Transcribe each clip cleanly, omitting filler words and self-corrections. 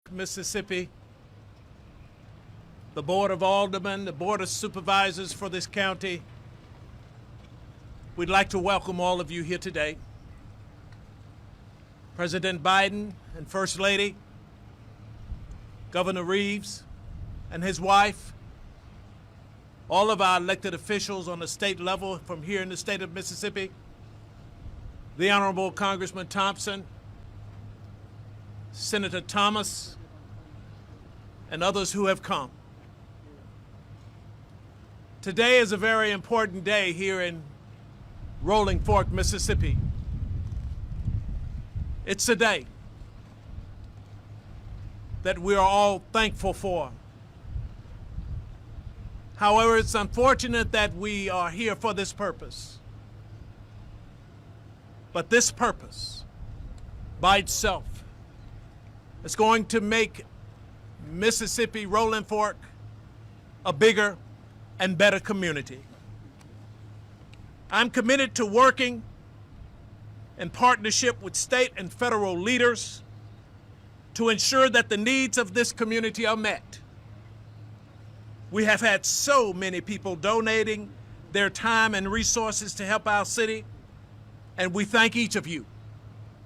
Mississippi, the Board of Aldermen, the Board of Supervisors for this county, we'd like to welcome all of you here today. President Biden and First Lady, Governor Reeves and his wife, all of our elected officials on the state level from here in the state of Mississippi, the Honorable Congressman Thompson, Senator Thomas, and others who have come. Today is a very important day here in Rolling Fork, Mississippi. It's a day that we are all thankful for. However, it's unfortunate that we are here for this purpose. But this purpose, by itself, is going to make Mississippi, Rolling Fork, a bigger and better community. I'm committed to working in partnership with state and federal leaders to ensure that the needs of this community are met. We have had so many people donating their time and resources to help our city, and we thank each of you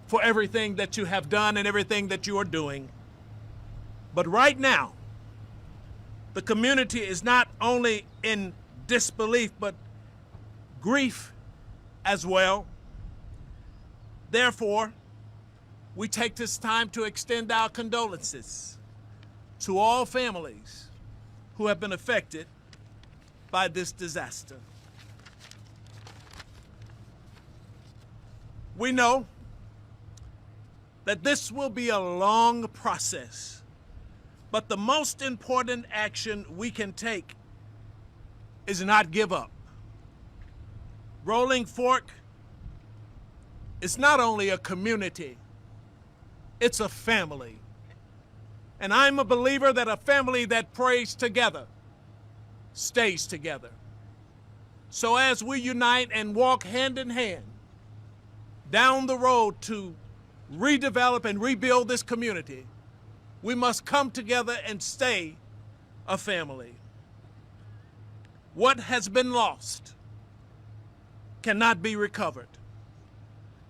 for everything that you have done and everything that you are doing. But right now, the community is not only in disbelief, but grief as well. Therefore, we take this time to extend our condolences to all families who have been affected by this disaster. We know that this will be a long process, but the most important action we can take is not give up. Rolling Fork is not only a community, it's a family. And I'm a believer that a family that prays together stays together. So as we unite and walk hand in hand down the road to redevelop and rebuild this community, we must come together and stay a family. What has been lost cannot be recovered.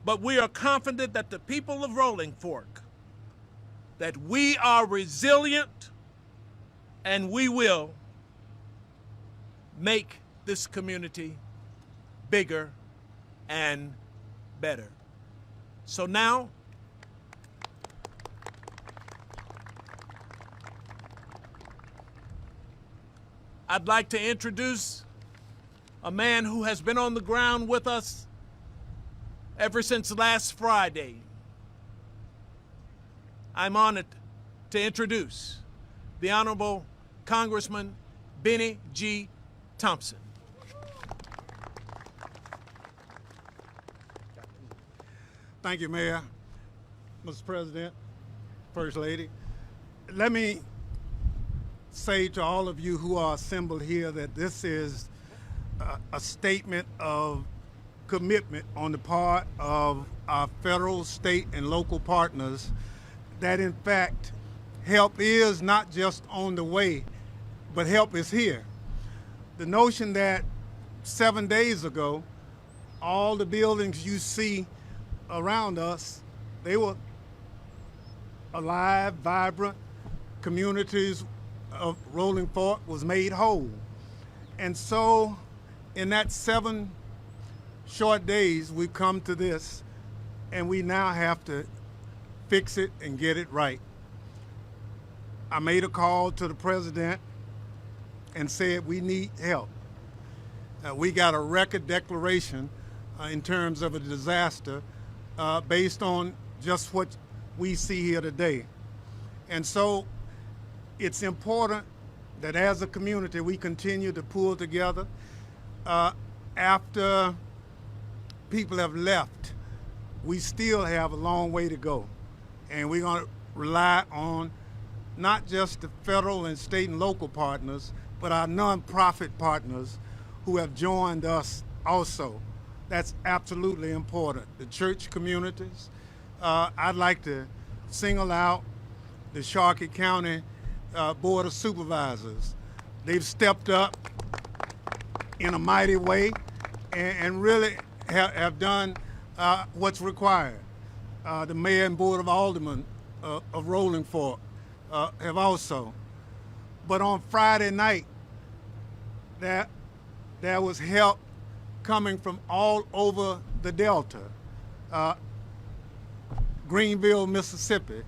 But we are confident that the people of Rolling Fork, that we are resilient and we will make this community bigger and better. So now, I'd like to introduce a man who has been on the ground with us ever since last Friday. I'm honored to introduce the Honorable Congressman Benny G. Thompson. Thank you, Mayor, Mr. President, First Lady. Let me say to all of you who are assembled here that this is a statement of commitment on the part of our federal, state, and local partners that in fact help is not just on the way, but help is here. The notion that 7 days ago, all the buildings you see around us, they were alive, vibrant, communities of Rolling Fork was made whole. And so in that 7 short days, we've come to this, and we now have to fix it and get it right. I made a call to the president and said we need help. We got a record declaration in terms of a disaster based on just what we see here today. And so it's important that as a community we continue to pull together. After people have left, we still have a long way to go. And we're going to rely on not just the federal and state and local partners, but our nonprofit partners who have joined us also. That's absolutely important. The church communities. I'd like to single out the Sharkey County Board of Supervisors. They've stepped up in a mighty way and really have done what's required. The Mayor and Board of Aldermen of Rolling Fork have also. But on Friday night, there was help coming from all over the Delta. Greenville, Mississippi,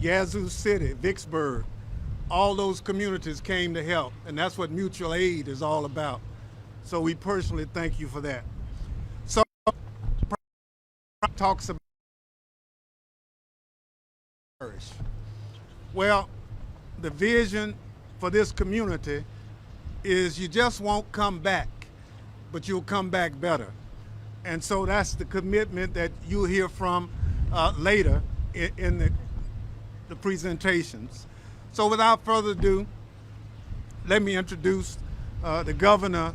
Yazoo City, Vicksburg, all those communities came to help, and that's what mutual aid is all about. So we personally thank you for that. So talks about well, the vision for this community is you just won't come back, but you'll come back better. And so that's the commitment that you'll hear from later in the presentations. So without further ado, let me introduce the governor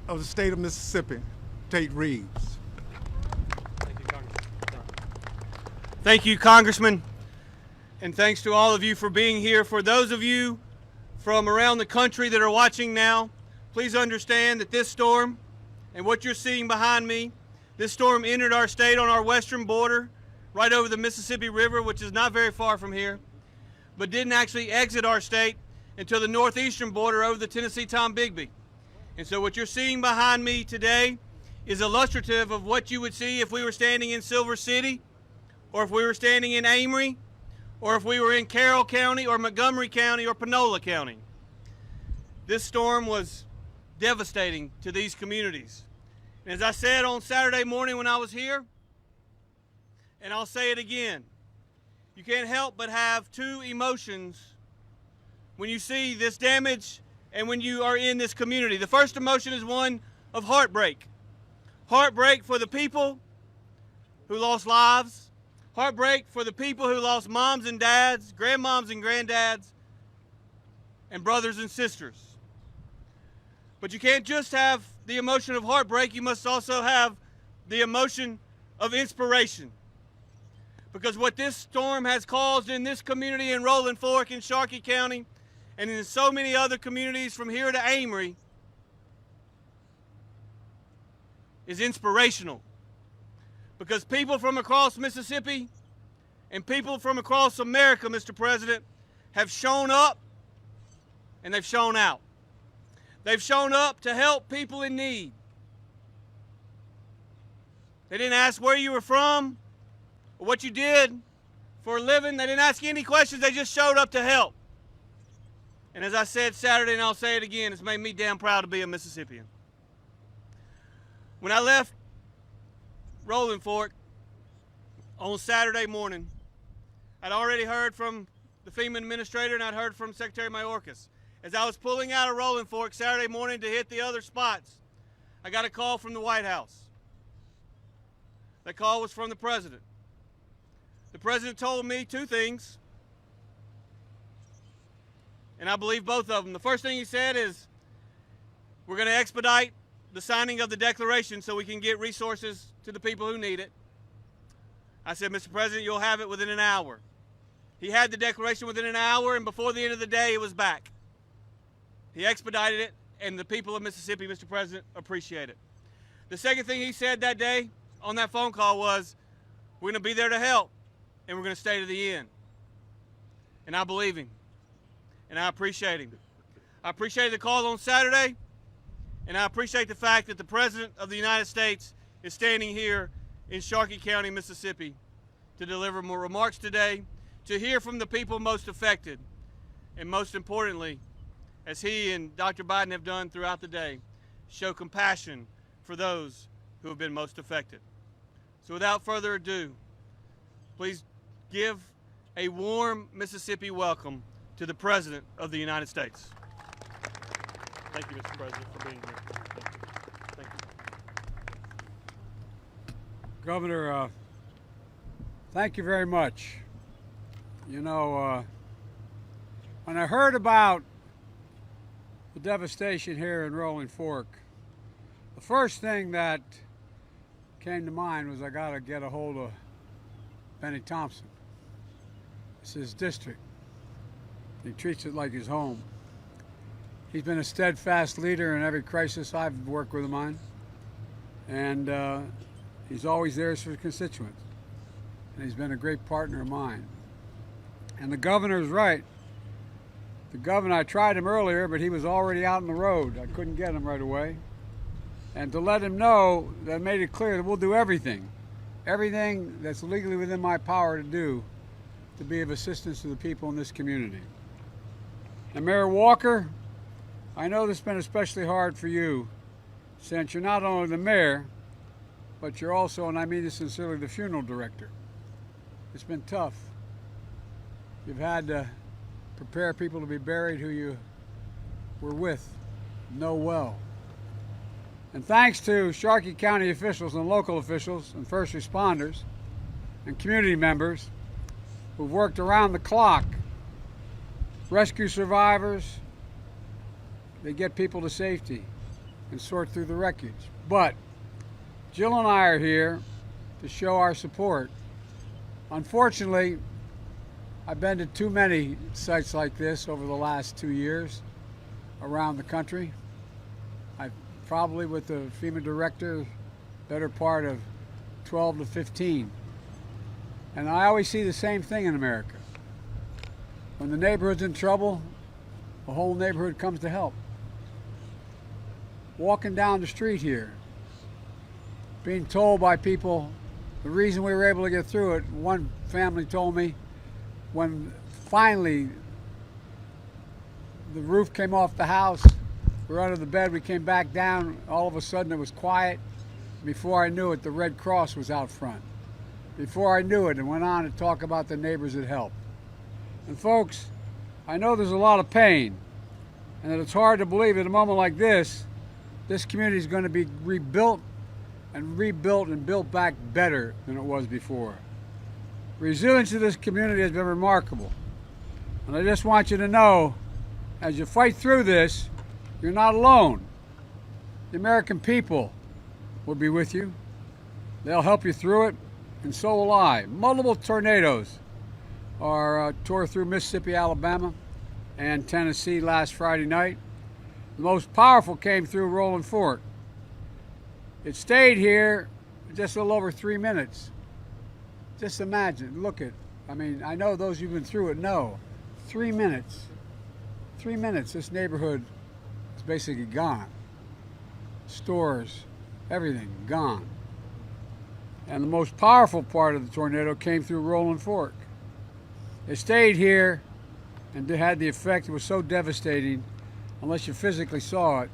of the state of Mississippi, Tate Reeves. Thank you, Congressman. Thank you, Congressman. And thanks to all of you for being here. For those of you from around the country that are watching now, please understand that this storm and what you're seeing behind me, this storm entered our state on our western border, right over the Mississippi River, which is not very far from here, but didn't actually exit our state until the northeastern border over the Tennessee-Tombigbee. And so what you're seeing behind me today is illustrative of what you would see if we were standing in Silver City, or if we were standing in Amory, or if we were in Carroll County, or Montgomery County, or Panola County. This storm was devastating to these communities. And as I said on Saturday morning when I was here, and I'll say it again, you can't help but have two emotions when you see this damage and when you are in this community. The first emotion is one of heartbreak. Heartbreak for the people who lost lives. Heartbreak for the people who lost moms and dads, grandmoms and granddads, and brothers and sisters. But you can't just have the emotion of heartbreak, you must also have the emotion of inspiration. Because what this storm has caused in this community in Rolling Fork in Sharkey County and in so many other communities from here to Amory is inspirational. Because people from across Mississippi and people from across America, Mr. President, have shown up and they've shown out. They've shown up to help people in need. They didn't ask where you were from or what you did for a living. They didn't ask you any questions. They just showed up to help. And as I said Saturday, and I'll say it again, it's made me damn proud to be a Mississippian. When I left Rolling Fork on Saturday morning, I'd already heard from the FEMA administrator and I'd heard from Secretary Mayorkas. As I was pulling out of Rolling Fork Saturday morning to hit the other spots, I got a call from the White House. That call was from the President. The President told me two things, and I believe both of them. The first thing he said is, we're going to expedite the signing of the declaration so we can get resources to the people who need it. I said, Mr. President, you'll have it within an hour. He had the declaration within an hour, and before the end of the day, it was back. He expedited it, and the people of Mississippi, Mr. President, appreciate it. The second thing he said that day on that phone call was, we're going to be there to help, and we're going to stay to the end. And I believe him, and I appreciate him. I appreciated the call on Saturday, and I appreciate the fact that the President of the United States is standing here in Sharkey County, Mississippi, to deliver more remarks today, to hear from the people most affected, and most importantly, as he and Dr. Biden have done throughout the day, show compassion for those who have been most affected. So without further ado, please give a warm Mississippi welcome to the President of the United States. Thank you, Mr. President, for being here. Thank you. Governor, thank you very much. You know, when I heard about the devastation here in Rolling Fork, the first thing that came to mind was I got to get a hold of Benny Thompson. It's his district. He treats it like his home. He's been a steadfast leader in every crisis I've worked with him on. And he's always there for his constituents. And he's been a great partner of mine. And the governor's right. The governor, I tried him earlier, but he was already out on the road. I couldn't get him right away. And to let him know that I made it clear that we'll do everything that's legally within my power to do to be of assistance to the people in this community. And Mayor Walker, I know this has been especially hard for you, since you're not only the mayor, but you're also, and I mean this sincerely, the funeral director. It's been tough. You've had to prepare people to be buried who you were with, know well. And thanks to Sharkey County officials and local officials and first responders and community members who've worked around the clock, rescue survivors, they get people to safety and sort through the wreckage. But Jill and I are here to show our support. Unfortunately, I've been to too many sites like this over the last 2 years around the country. I probably, with the FEMA director, better part of 12 to 15. And I always see the same thing in America. When the neighborhood's in trouble, the whole neighborhood comes to help. Walking down the street here, being told by people the reason we were able to get through it, one family told me when finally the roof came off the house, we were under the bed, we came back down, all of a sudden it was quiet. Before I knew it, the Red Cross was out front. Before I knew it, went on to talk about the neighbors that helped. And folks, I know there's a lot of pain, and that it's hard to believe at a moment like this community is going to be rebuilt and built back better than it was before. Resilience of this community has been remarkable. And I just want you to know, as you fight through this, you're not alone. The American people will be with you. They'll help you through it, and so will I. Multiple tornadoes tore through Mississippi, Alabama, and Tennessee last Friday night. The most powerful came through Rolling Fork. It stayed here just a little over 3 minutes. Just imagine, look at, I mean, I know those who've been through it know. 3 minutes. 3 minutes, this neighborhood is basically gone. Stores, everything gone. And the most powerful part of the tornado came through Rolling Fork. It stayed here and had the effect, it was so devastating, unless you physically saw it,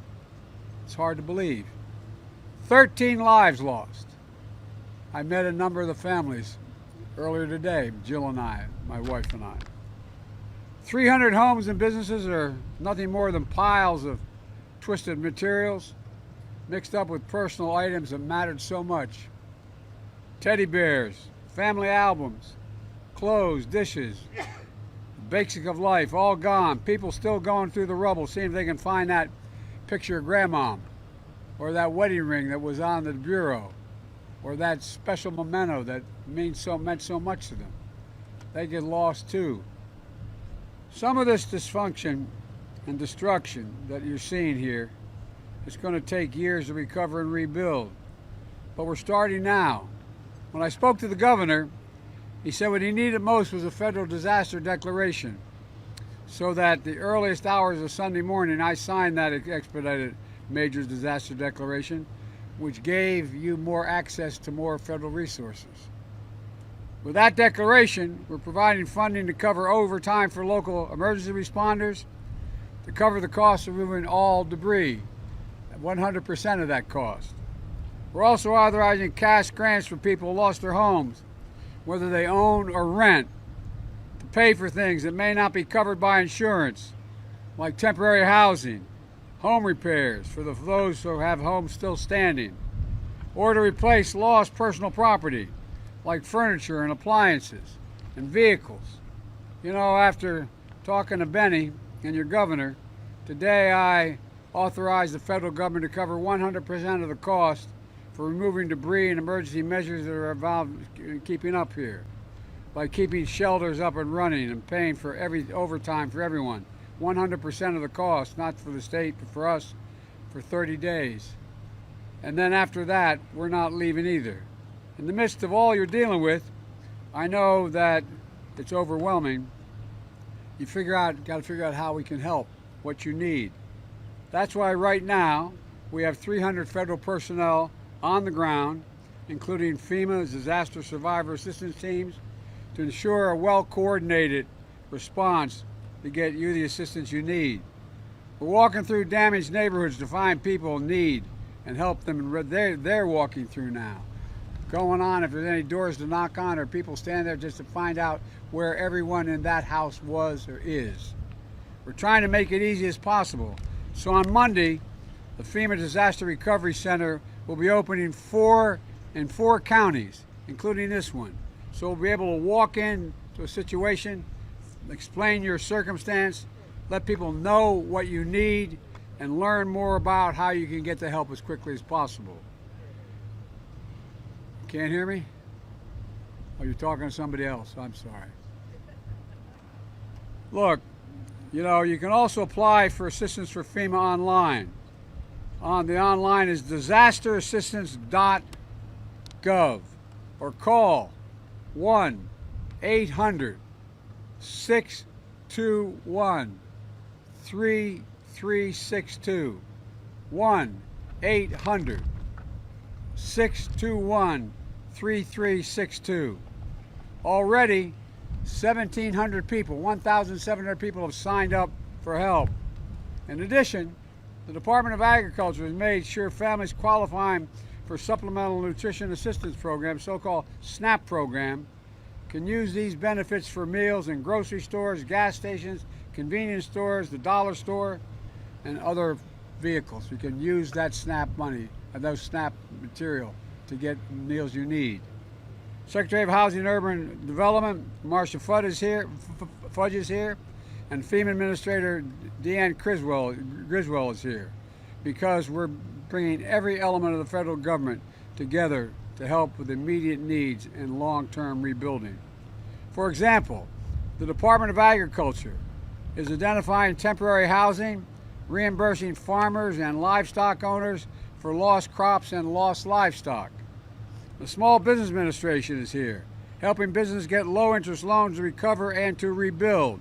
it's hard to believe. 13 lives lost. I met a number of the families earlier today, Jill and I, my wife and I. 300 homes and businesses are nothing more than piles of twisted materials mixed up with personal items that mattered so much. Teddy bears, family albums, clothes, dishes, basics of life, all gone. People still going through the rubble, seeing if they can find that picture of Grandma, or that wedding ring that was on the bureau, or that special memento that meant so much to them. They get lost too. Some of this dysfunction and destruction that you're seeing here is going to take years to recover and rebuild. But we're starting now. When I spoke to the governor, he said what he needed most was a federal disaster declaration, so that the earliest hours of Sunday morning I signed that expedited major disaster declaration, which gave you more access to more federal resources. With that declaration, we're providing funding to cover overtime for local emergency responders, to cover the cost of removing all debris, 100% of that cost. We're also authorizing cash grants for people who lost their homes, whether they own or rent, to pay for things that may not be covered by insurance, like temporary housing, home repairs for those who have homes still standing, or to replace lost personal property, like furniture and appliances and vehicles. You know, after talking to Benny and your governor, today I authorized the federal government to cover 100% of the cost for removing debris and emergency measures that are involved in keeping up here. by keeping shelters up and running and paying for every overtime for everyone. 100% of the cost, not for the state, but for us, for 30 days. And then after that, we're not leaving either. In the midst of all you're dealing with, I know that it's overwhelming. You got to figure out how we can help, what you need. That's why right now we have 300 federal personnel on the ground, including FEMA disaster survivor assistance teams, to ensure a well-coordinated response to get you the assistance you need. We're walking through damaged neighborhoods to find people in need and help them. They're walking through now. Going on, if there's any doors to knock on or people stand there just to find out where everyone in that house was or is. We're trying to make it easy as possible. So on Monday, the FEMA Disaster Recovery Center will be opening in four counties, including this one. So we'll be able to walk into a situation, explain your circumstance, let people know what you need, and learn more about how you can get the help as quickly as possible. Can't hear me? Oh, you're talking to somebody else. I'm sorry. Look, you can also apply for assistance for FEMA online. The online is disasterassistance.gov or call 1-800-621-3362. 1-800-621-3362. Already, 1,700 people, 1,700 people have signed up for help. In addition, the Department of Agriculture has made sure families qualifying for Supplemental Nutrition Assistance Program, so-called SNAP program, can use these benefits for meals in grocery stores, gas stations, convenience stores, the dollar store, and other vehicles. You can use that SNAP money, those SNAP material, to get meals you need. Secretary of Housing and Urban Development, Marcia Fudge is here, and FEMA Administrator Deanne Griswold is here, because we're bringing every element of the federal government together to help with immediate needs and long-term rebuilding. For example, the Department of Agriculture is identifying temporary housing, reimbursing farmers and livestock owners for lost crops and lost livestock. The Small Business Administration is here, helping businesses get low-interest loans to recover and to rebuild.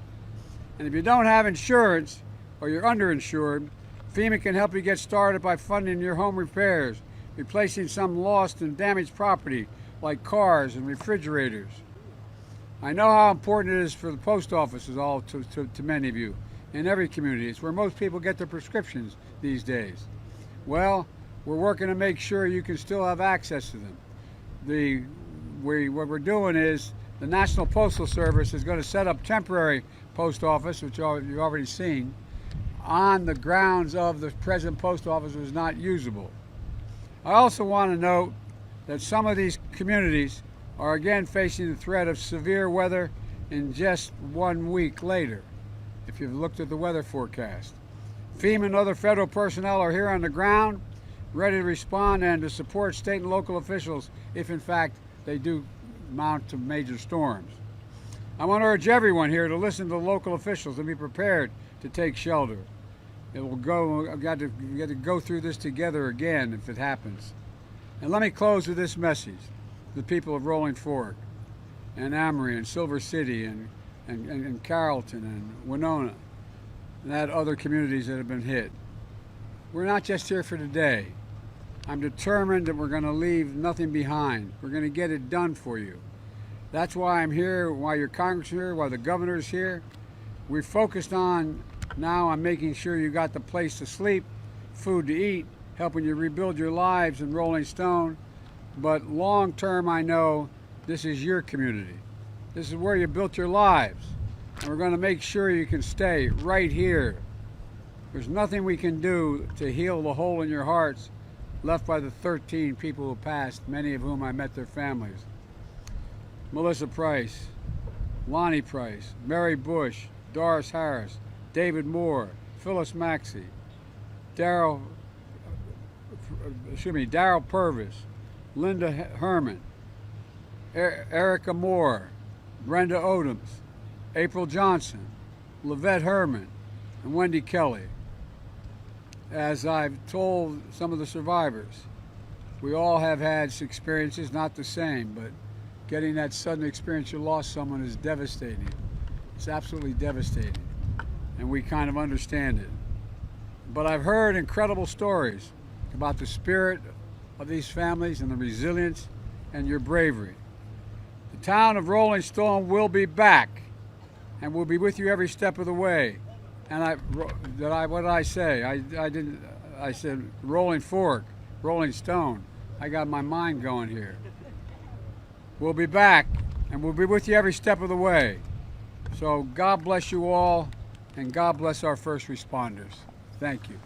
And if you don't have insurance or you're underinsured, FEMA can help you get started by funding your home repairs, replacing some lost and damaged property like cars and refrigerators. I know how important it is for the post offices, to many of you, in every community. It's where most people get their prescriptions these days. Well, we're working to make sure you can still have access to them. What we're doing is the National Postal Service is going to set up temporary post office, which you've already seen, on the grounds of the present post office was not usable. I also want to note that some of these communities are again facing the threat of severe weather in just 1 week later, if you've looked at the weather forecast. FEMA and other federal personnel are here on the ground, ready to respond and to support state and local officials if in fact they do mount to major storms. I want to urge everyone here to listen to the local officials and be prepared to take shelter. We've got to go through this together again if it happens. And let me close with this message. The people of Rolling Fork and Amory and Silver City and Carrollton and Winona and that other communities that have been hit. We're not just here for today. I'm determined that we're going to leave nothing behind. We're going to get it done for you. That's why I'm here, why your Congress is here, why the governor's here. We're focused on making sure you got the place to sleep, food to eat, helping you rebuild your lives in Rolling Stone. But long term, I know this is your community. This is where you built your lives. And we're going to make sure you can stay right here. There's nothing we can do to heal the hole in your hearts left by the 13 people who passed, many of whom I met their families. Melissa Price, Lonnie Price, Mary Bush, Doris Harris, David Moore, Phyllis Maxey, Darrell Purvis, Linda Herman, Erica Moore, Brenda Odoms, April Johnson, Lavette Herman, and Wendy Kelly. As I've told some of the survivors, we all have had experiences, not the same, but getting that sudden experience you lost someone is devastating. It's absolutely devastating, and we kind of understand it. But I've heard incredible stories about the spirit of these families and the resilience and your bravery. The town of Rolling Stone will be back, and we'll be with you every step of the way. And what did I say? I said Rolling Fork, Rolling Stone. I got my mind going here. We'll be back, and we'll be with you every step of the way. So God bless you all, and God bless our first responders. Thank you.